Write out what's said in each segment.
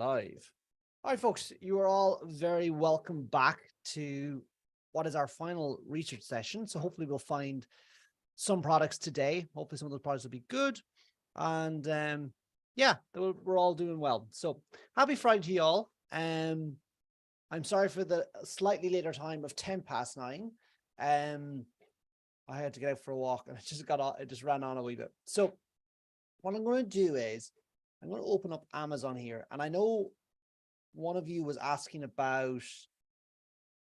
live. All right, folks, you are all very welcome back to what is our final research session. So hopefully we'll find some products today. Hopefully some of those products will be good. And yeah, we're all doing well. So happy Friday to you all. I'm sorry for the slightly later time of 9:10. I had to get out for a walk and it just ran on a wee bit. So what I'm going to do is I'm going to open up Amazon here. And I know one of you was asking about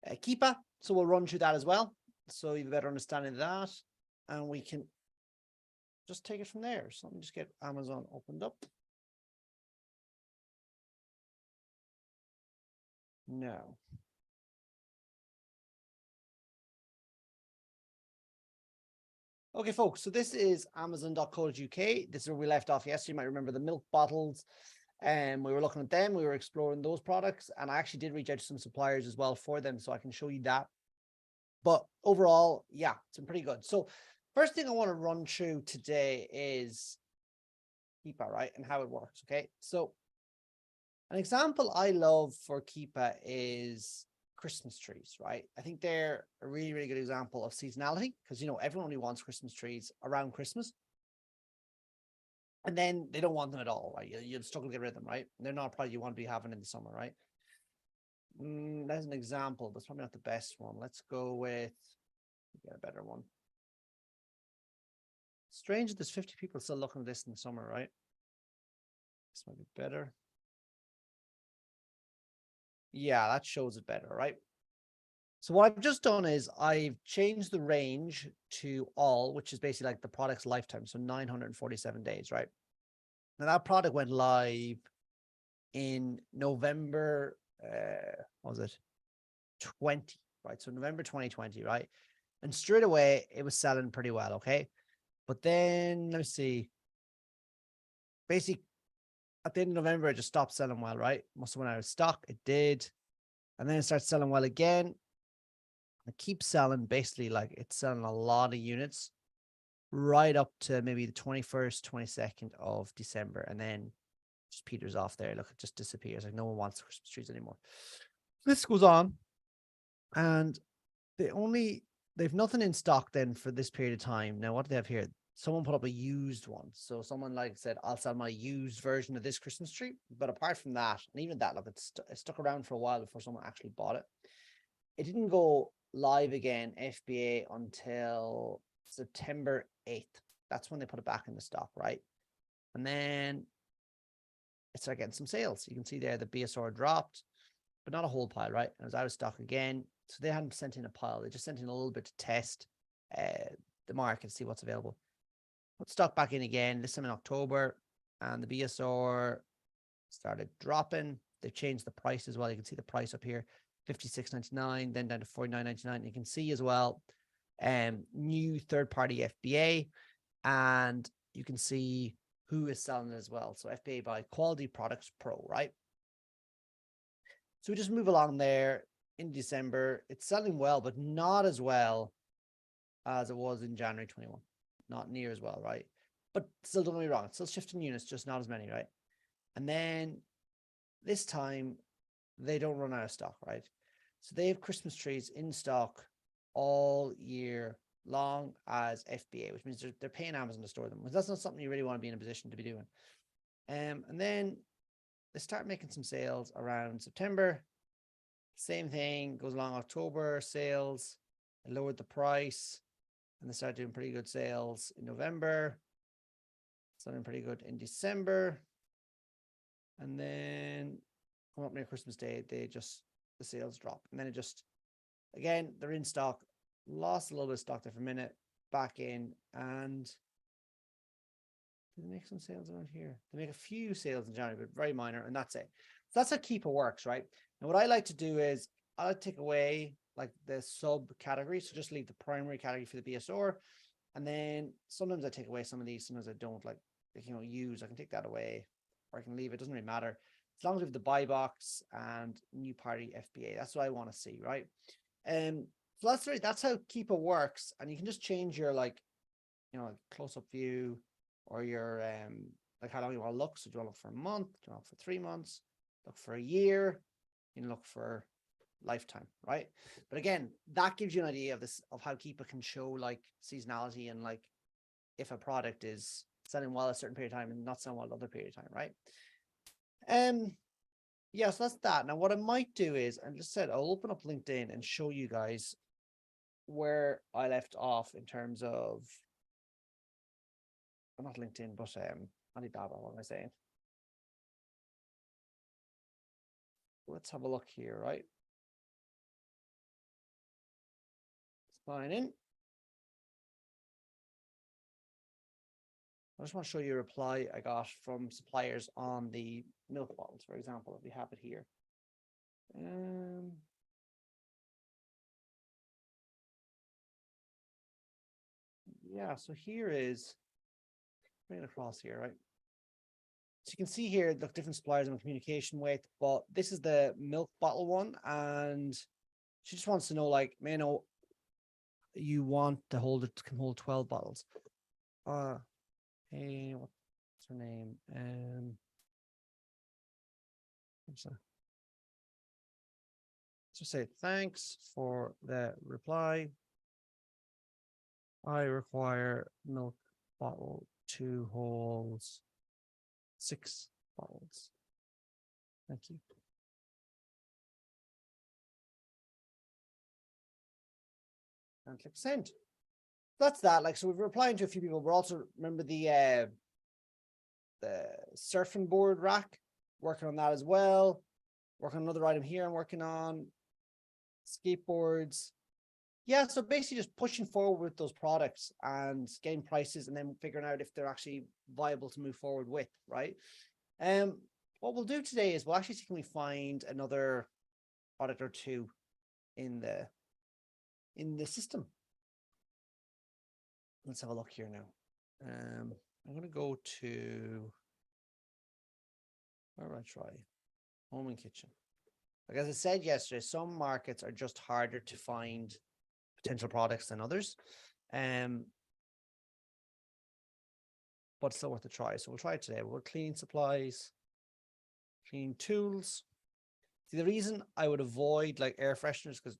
Keepa, so we'll run through that as well. So you have a better understanding of that. And we can just take it from there. So let me just get Amazon opened up. Now. Okay, folks, so this is amazon.co.uk. This is where we left off yesterday. You might remember the milk bottles. And we were looking at them. We were exploring those products. And I actually did reach out to some suppliers as well for them, so I can show you that. But overall, yeah, it's been pretty good. So first thing I want to run through today is Keepa, right? And how it works, okay? So an example I love for Keepa is Christmas trees, right? I think they're a really, really good example of seasonality because, you know, everyone only wants Christmas trees around Christmas. And then they don't want them at all, right? You'll struggle to get rid of them, right? They're not a product you want to be having in the summer, right? That's an example, but it's probably not the best one. Let's go with get a better one. Strange that there's 50 people still looking at this in the summer, right? This might be better. Yeah, that shows it better, right? So what I've just done is I've changed the range to all, which is basically like the product's lifetime. So 947 days, right? Now that product went live in November, what was it? 20, right? So November 2020, right? And straight away it was selling pretty well, okay? But then let me see. Basically, at the end of November, it just stopped selling well, right? Must have went out of stock. It did. And then it starts selling well again. It keeps selling, basically, like it's selling a lot of units right up to maybe the 21st, 22nd of December. And then just peters off there. Look, it just disappears. Like no one wants Christmas trees anymore. This goes on. And they've nothing in stock then for this period of time. Now, what do they have here? Someone put up a used one. So someone like said, I'll sell my used version of this Christmas tree. But apart from that, and even that, look, it stuck around for a while before someone actually bought it. It didn't go live again, FBA, until September 8th. That's when they put it back in the stock, right? And then it started getting some sales. You can see there the BSR dropped, but not a whole pile, right? It was out of stock again. So they hadn't sent in a pile. They just sent in a little bit to test the market, see what's available. Put stock back in again, this time in October, and the BSR started dropping. They've changed the price as well. You can see the price up here, $56.99, then down to $49.99. You can see as well, new third-party FBA, and you can see who is selling it as well. So FBA by Quality Products Pro, right? So we just move along there in December. It's selling well, but not as well as it was in January 21. Not near as well, right? But still, don't get me wrong, it's still shifting units, just not as many, right? And then this time they don't run out of stock, right? So they have Christmas trees in stock all year long as FBA, which means they're paying Amazon to store them. Because that's not something you really want to be in a position to be doing. And then they start making some sales around September. Same thing goes along October, sales, they lowered the price. And they started doing pretty good sales in November, selling pretty good in December. And then come up near Christmas Day, the sales drop. And then it just, again, they're in stock, lost a little bit of stock there for a minute, back in. And did they make some sales around here? They make a few sales in January, but very minor, and that's it. So that's how Keepa works, right? And what I like to do is I like to take away like the subcategory. So just leave the primary category for the BSR. And then sometimes I take away some of these, sometimes I don't, like, you know, use, I can take that away or I can leave it. Doesn't really matter. As long as we have the buy box and new party FBA, that's what I want to see, right? So that's how Keepa works. And you can just change your, like, you know, close-up view or your, like how long you want to look. So do you want to look for a month? Do you want to look for 3 months? look for a year, you can look for lifetime, right? But again, that gives you an idea of this, of how Keepa can show like seasonality and like if a product is selling well a certain period of time and not selling well another period of time, right? Yeah, so that's that. Now what I might do is, I just said I'll open up LinkedIn and show you guys where I left off in terms of, well, not LinkedIn, but Alibaba, what am I saying? Let's have a look here, right? Sign in. I just want to show you a reply I got from suppliers on the milk bottles, for example, if we have it here. Yeah, so here is, bring it across here, right? So you can see here the different suppliers and communication with, but this is the milk bottle one, and she just wants to know, like, Mano, you want to hold it, can hold 12 bottles. Hey, what's her name? Just say thanks for the reply. I require milk bottle 2 holds 6 bottles. Thank you. And click send. That's that. Like, so we've replying to a few people. We're also, remember the surfing board rack, working on that as well. Working on another item here I'm working on. Skateboards. Yeah, so basically just pushing forward with those products and getting prices and then figuring out if they're actually viable to move forward with, right? What we'll do today is we'll actually see, can we find another product or two in the system. Let's have a look here now. I'm going to go to, where do I try? Home and kitchen. Like as I said yesterday, some markets are just harder to find potential products than others. But still worth a try. So we'll try it today. We'll cleaning supplies, cleaning tools. See, the reason I would avoid like air fresheners, because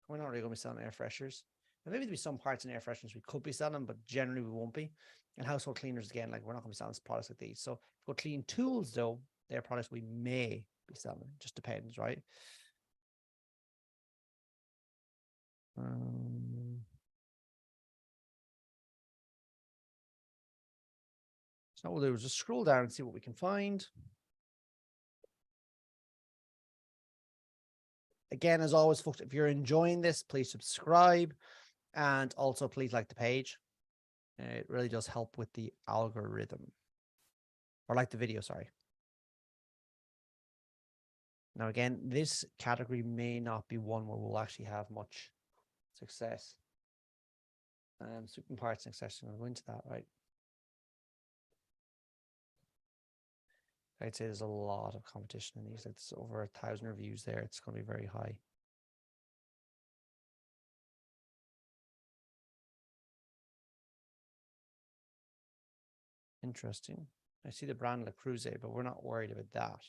we're not really going to be selling air fresheners. And maybe there'll be some parts in air fresheners we could be selling, but generally we won't be. And household cleaners, again, like we're not going to be selling products like these. So if we go clean tools, though, they're products we may be selling. It just depends, right? So what we'll do is just scroll down and see what we can find. Again, as always, folks, if you're enjoying this, please subscribe and also please like the page. It really does help with the algorithm, or like the video, sorry. Now, again, this category may not be one where we'll actually have much success. Sweeping parts and accessories, I'll go into that, right? I'd say there's a lot of competition in these. It's over 1,000 reviews there. It's going to be very high. Interesting. I see the brand Le Creuset, but we're not worried about that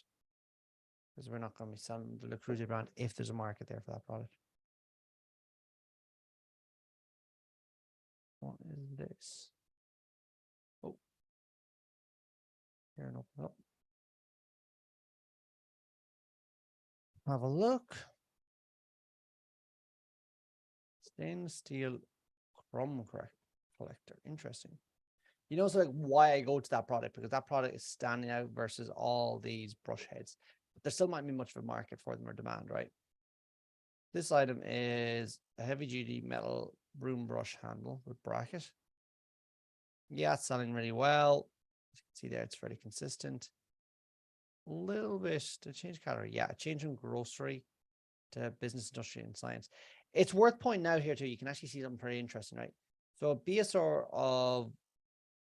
because we're not going to be selling the Le Creuset brand if there's a market there for that product. What is this? Oh, here and open up. Have a look. Stainless steel crumb collector. Interesting. You know, so like why I go to that product, because that product is standing out versus all these brush heads. But there still might be much of a market for them or demand, right? This item is a heavy duty metal broom brush handle with bracket. Yeah, it's selling really well. As you can see there, it's fairly consistent. A little bit to change category. Yeah, change from grocery to business, industry, and science. It's worth pointing out here too. You can actually see something pretty interesting, right? So a BSR of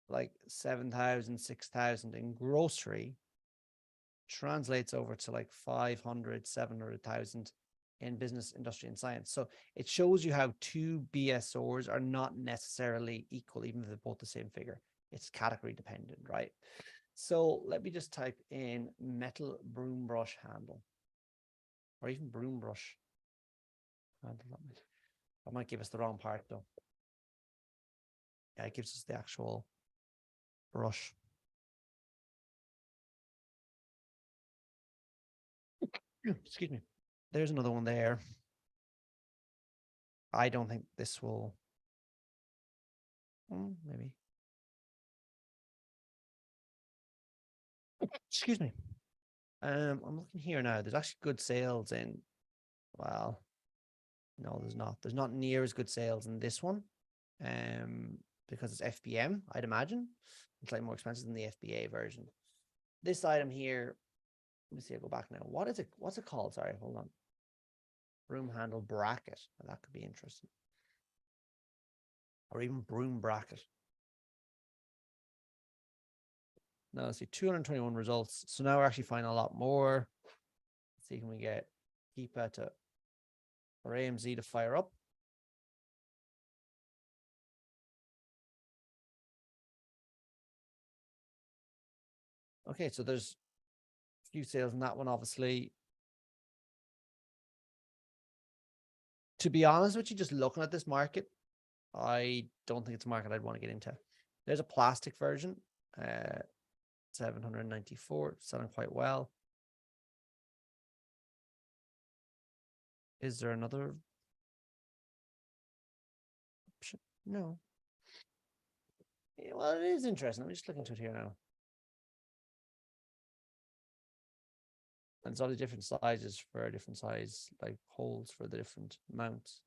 like 7,000, 6,000 in grocery translates over to like 500, 700,000 in business, industry, and science. So it shows you how two BSOs are not necessarily equal, even if they're both the same figure. It's category dependent, right? So let me just type in metal broom brush handle, or even broom brush handle. That might give us the wrong part though. Yeah, it gives us the actual brush. Excuse me. There's another one there. I don't think this will. Maybe. Excuse me. I'm looking here now. There's actually good sales in. Well, no, there's not. There's not near as good sales in this one. Because it's FBM, I'd imagine. It's like more expensive than the FBA version. This item here, let me see, I'll go back now. What is it? What's it called? Sorry, hold on. Broom handle bracket. Well, that could be interesting. Or even broom bracket. Now let's see, 221 results. So now we're actually finding a lot more. Let's see, can we get Keepa to or AMZ to fire up? Okay, so there's a few sales in that one, obviously. To be honest with you, just looking at this market, I don't think it's a market I'd want to get into. There's a plastic version, 794, selling quite well. Is there another option? No. Yeah, well, it is interesting. I'm just looking into it here now. And it's all the different sizes for different size, like holes for the different mounts.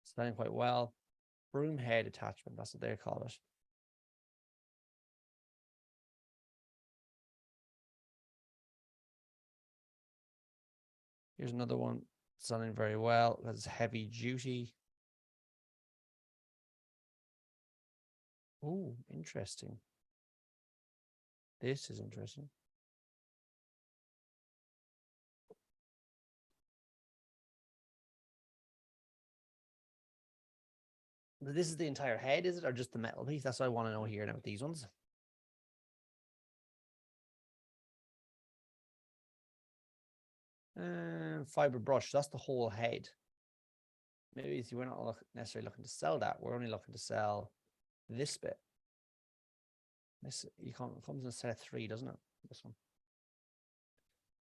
Selling quite well. Broom head attachment, that's what they call it. Here's another one selling very well because it's heavy duty. Oh, interesting. This is interesting. This is the entire head, is it? Or just the metal piece? That's what I want to know here now with these ones. Fiber brush, that's the whole head. Maybe we're not necessarily looking to sell that. We're only looking to sell this bit. This it comes in a set of 3, doesn't it? This one.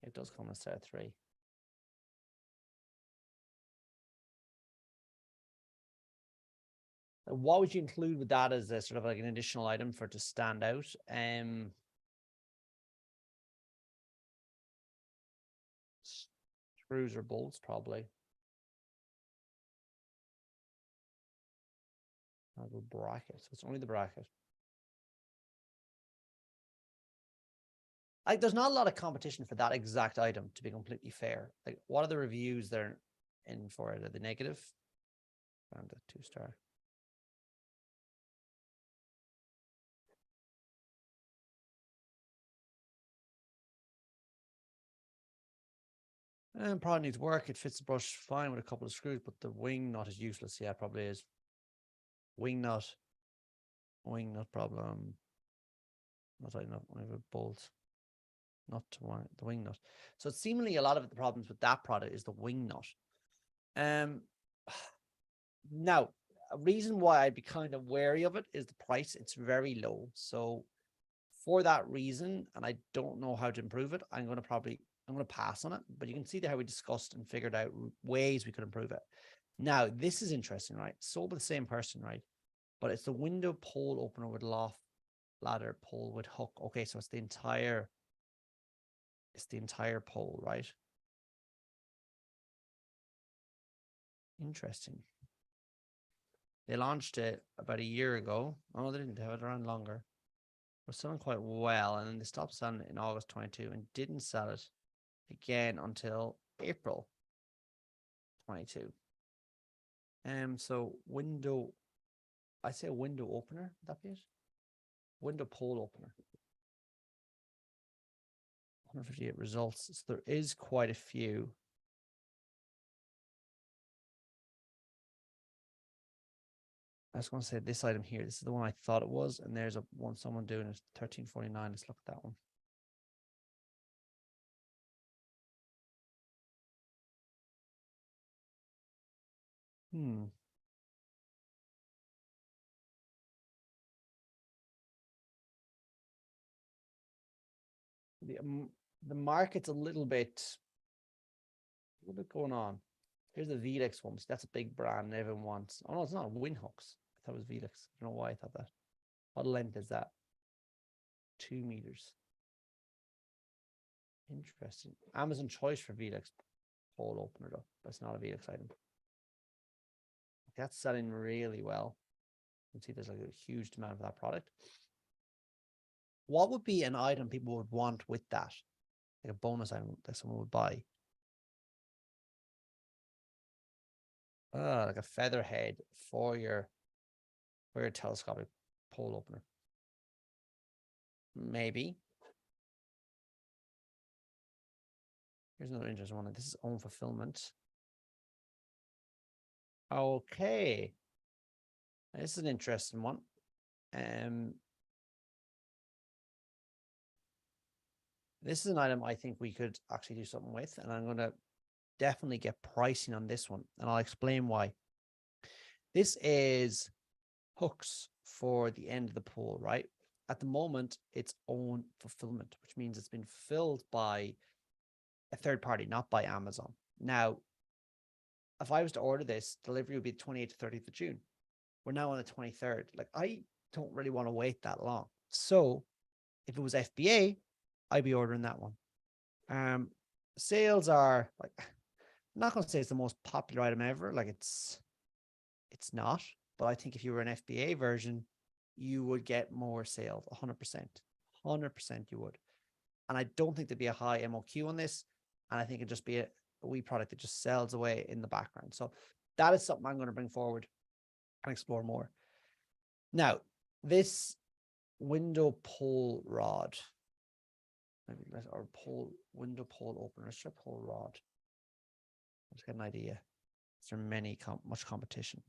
It does come in a set of 3. What would you include with that as a sort of like an additional item for it to stand out? Screws or bolts, probably. I'll go bracket. So it's only the bracket. Like, there's not a lot of competition for that exact item, to be completely fair. Like, what are the reviews they're in for it? Are they negative? Around a 2-star. And probably needs work. It fits the brush fine with a couple of screws, but the wing nut is useless. Yeah, probably is. Wing nut problem. Not enough. We have a bolt. Not to one, the wing nut. So it's seemingly a lot of the problems with that product is the wing nut. Now, a reason why I'd be kind of wary of it is the price. It's very low. So for that reason, and I don't know how to improve it, I'm going to pass on it. But you can see how we discussed and figured out ways we could improve it. Now, this is interesting, right? Sold by the same person, right? But it's the window pole opener with loft ladder pole with hook. Okay, so it's the entire pole, right? Interesting. They launched it about a year ago. Oh, they didn't have it around longer. We're selling quite well, and then they stopped selling it in August 22 and didn't sell it again until April 22. So window, I say a window opener, would that be it? Window pole opener. 158 results. So there is quite a few. I was going to say this item here. This is the one I thought it was, and there's one someone doing it. 1349. Let's look at that one. The market's a little bit going on. Here's the Velux one. So that's a big brand everyone wants. Oh no, it's not Winhooks. I thought it was Velux. I don't know why I thought that. What length is that? 2 meters. Interesting. Amazon choice for Velux pole opener though. That's not a Velux item. That's selling really well. You can see there's like a huge demand for that product. What would be an item people would want with that? Like a bonus item that someone would buy? Like a feather head for your telescopic pole opener. Maybe. Here's another interesting one. This is own fulfillment. Okay. This is an interesting one. This is an item I think we could actually do something with, and I'm going to definitely get pricing on this one, and I'll explain why. This is hooks for the end of the pole, right? At the moment, it's own fulfillment, which means it's been filled by a third party, not by Amazon. Now, if I was to order this, delivery would be 28th to 30th of June. We're now on the 23rd. Like, I don't really want to wait that long. So if it was FBA, I'd be ordering that one. Sales are like, I'm not going to say it's the most popular item ever. Like it's not, but I think if you were an FBA version, you would get more sales, 100%. 100% you would. And I don't think there'd be a high MOQ on this. And I think it'd just be a wee product that just sells away in the background. So that is something I'm going to bring forward and explore more. Now, this window pole rod, or window pole opener, let's try pole rod. Let's get an idea. Is there much competition?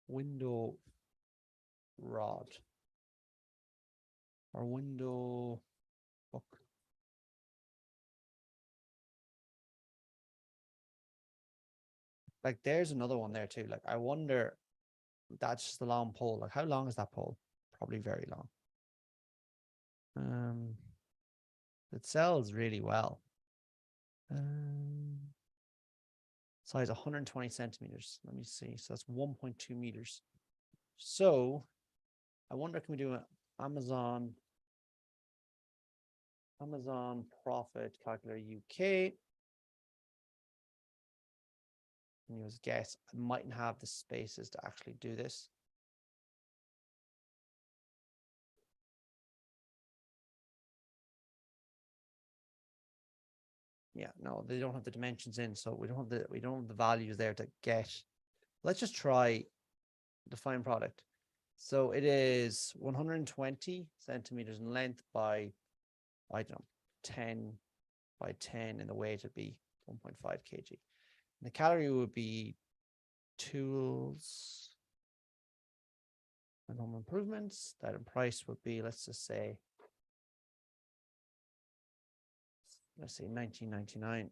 Window rod or window hook. Like there's another one there too. Like I wonder, that's just a long pole. Like how long is that pole? Probably very long. It sells really well. Size 120 centimeters. Let me see. So that's 1.2 meters. So I wonder, can we do an Amazon profit calculator UK? And use guess. I mightn't have the spaces to actually do this. Yeah, no, they don't have the dimensions in, so we don't have the values there to get. Let's just try define product. So it is 120 centimeters in length by, I don't know, 10 by 10, and the weight would be 1.5 kg. And the calorie would be tools and home improvements. That in price would be, let's say 19.99.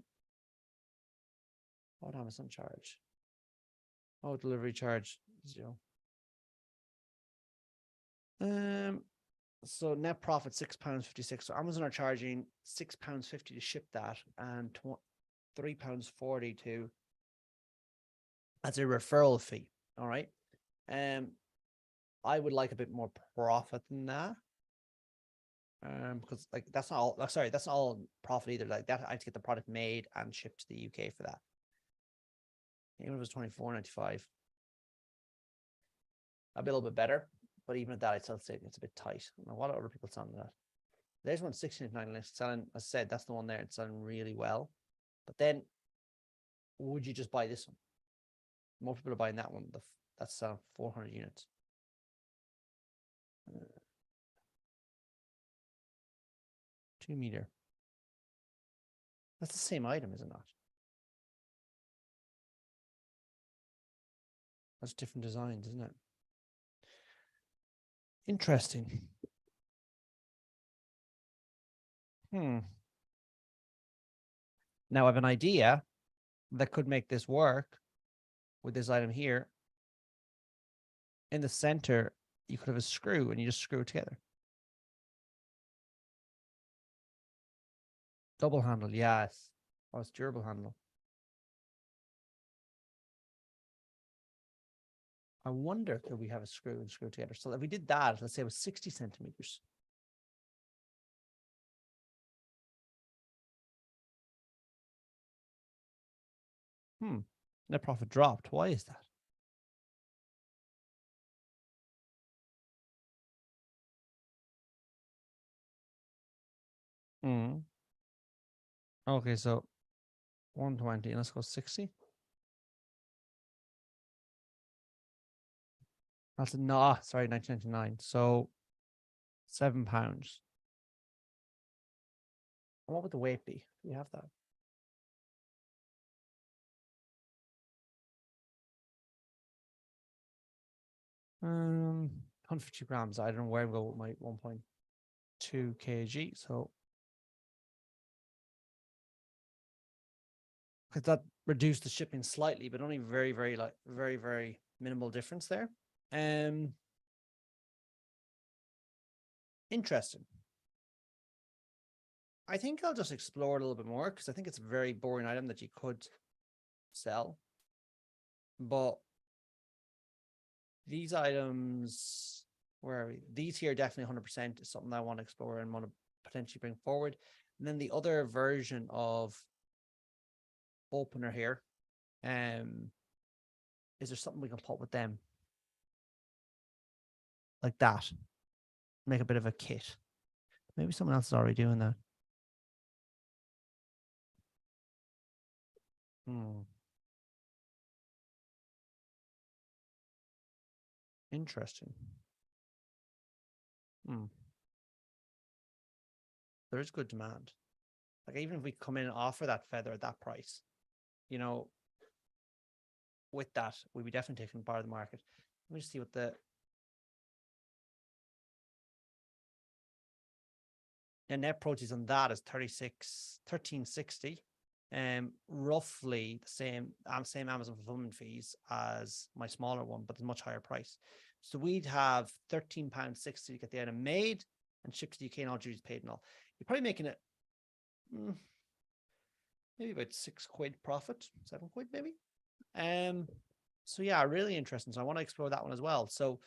What Amazon charge? Oh, delivery charge 0. So net profit £6.56. So Amazon are charging £6.50 to ship that, and £3.40 to as a referral fee. All right. I would like a bit more profit than that. Because like that's not all. Sorry, that's not all profit either. Like that, I have to get the product made and shipped to the UK for that. Even if it was £24.95, I'd be a little bit better. But even at that, I'd still say it's a bit tight. I don't know what other people selling that. There's one 16.99. Selling, as I said, that's the one there. It's selling really well. But then, would you just buy this one? More people are buying that one. That's 400 units. 2 meter. That's the same item, is it not? That's different designs, isn't it? Interesting. Now I have an idea that could make this work with this item here. In the center, you could have a screw and you just screw it together. Double handle, yes. Oh, it's durable handle. I wonder, could we have a screw and screw together? So if we did that, let's say it was 60 centimeters. Net profit dropped. Why is that? Okay, so 120, and let's go 60. That's no, sorry, 1999. So £7. What would the weight be? Do you have that? Um, 150 grams. I don't know where I'm going with my 1.2 kg. So because that reduced the shipping slightly, but only very, very minimal difference there. Interesting. I think I'll just explore it a little bit more because I think it's a very boring item that you could sell. But these items, where are we? These here definitely 100% is something that I want to explore and want to potentially bring forward. And then the other version of opener here, is there something we can put with them? Like that. Make a bit of a kit. Maybe someone else is already doing that. Interesting. There is good demand. Like even if we come in and offer that feather at that price, you know, with that, we'd be definitely taking part of the market. Let me just see what the net proceeds on that is 1360. Roughly the same Amazon fulfillment fees as my smaller one, but a much higher price. So we'd have £13.60 to get the item made and shipped to the UK and all duties paid and all. You're probably making it maybe about £6 profit, £7 maybe. So yeah, really interesting. So I want to explore that one as well. So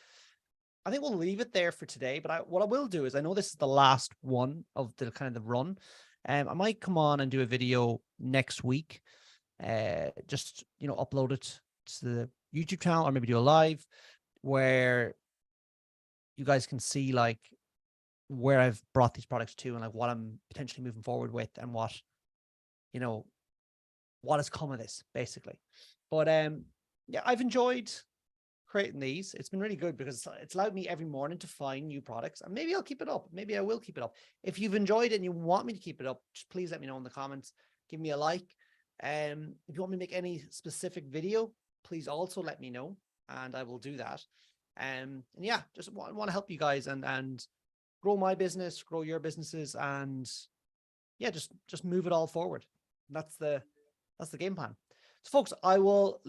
I think we'll leave it there for today. But what I will do is, I know this is the last one of the kind of the run. I might come on and do a video next week. Just upload it to the YouTube channel, or maybe do a live where you guys can see like where I've brought these products to and like what I'm potentially moving forward with and what has come of this basically. But yeah, I've enjoyed creating these. It's been really good because it's allowed me every morning to find new products, and maybe I'll keep it up. Maybe I will keep it up. If you've enjoyed it and you want me to keep it up, just please let me know in the comments. Give me a like. If you want me to make any specific video, please also let me know, and I will do that. And yeah, just want to help you guys and grow my business, grow your businesses, and yeah, just move it all forward. That's the game plan. So folks, I will leave